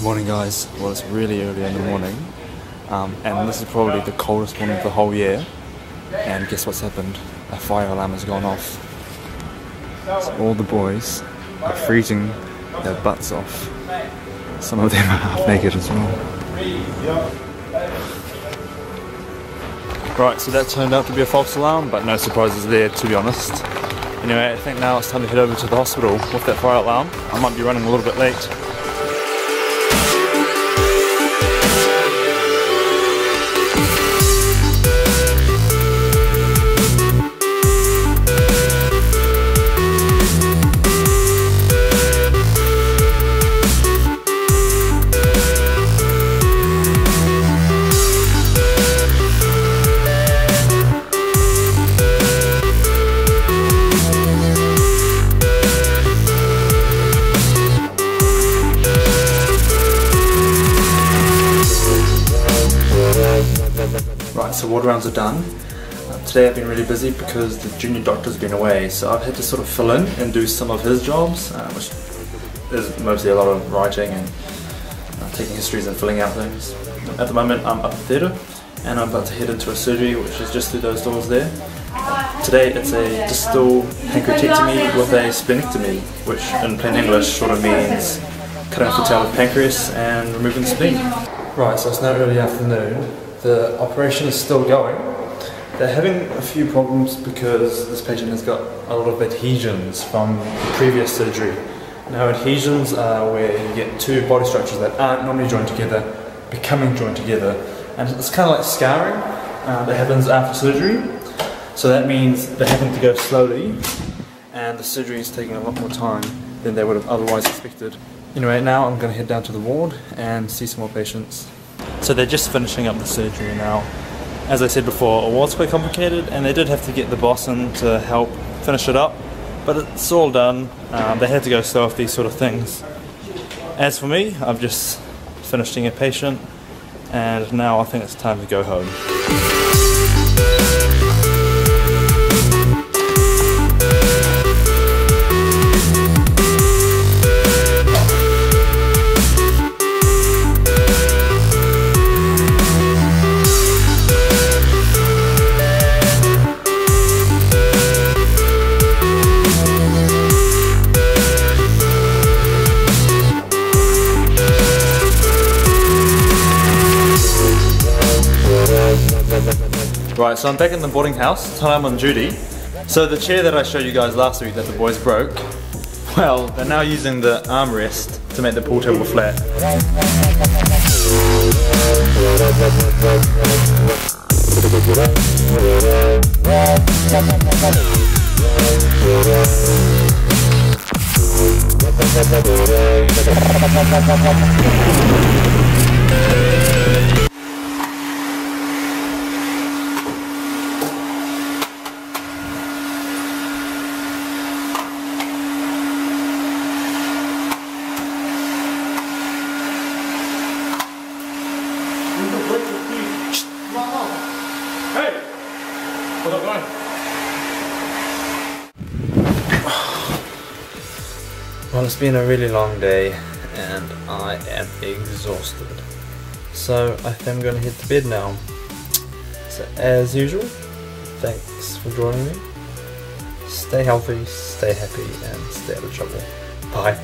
Good morning guys. Well, it's really early in the morning and this is probably the coldest morning of the whole year, and guess what's happened? A fire alarm has gone off. So all the boys are freezing their butts off. Some of them are half naked as well. Right, so that turned out to be a false alarm, but no surprises there, to be honest. Anyway, I think now it's time to head over to the hospital with that fire alarm. I might be running a little bit late. Right, so ward rounds are done. Today I've been really busy because the junior doctor's been away, so I've had to sort of fill in and do some of his jobs, which is mostly a lot of writing and taking histories and filling out things. At the moment I'm up at theatre and I'm about to head into a surgery which is just through those doors there. Today it's a distal pancreatectomy with a splenectomy, which in plain English sort of means cutting off the tail of the pancreas and removing the spleen. Right, so it's now early afternoon. The operation is still going. They're having a few problems because this patient has got a lot of adhesions from the previous surgery. Now adhesions are where you get two body structures that aren't normally joined together becoming joined together, and it's kind of like scarring that happens after surgery. So that means they're having to go slowly and the surgery is taking a lot more time than they would have otherwise expected. Anyway, now I'm going to head down to the ward and see some more patients. So they're just finishing up the surgery now. As I said before, a ward's quite complicated and they did have to get the boss in to help finish it up, but it's all done. They had to go slow with these sort of things. As for me, I've just finished seeing a patient and now I think it's time to go home. Right, so I'm back in the boarding house, tonight I'm on duty. So the chair that I showed you guys last week that the boys broke, well, they're now using the armrest to make the pool table flat. Hey! What's up, going? Well, it's been a really long day and I am exhausted. So I think I'm going to head to bed now. So as usual, thanks for joining me. Stay healthy, stay happy and stay out of trouble. Bye.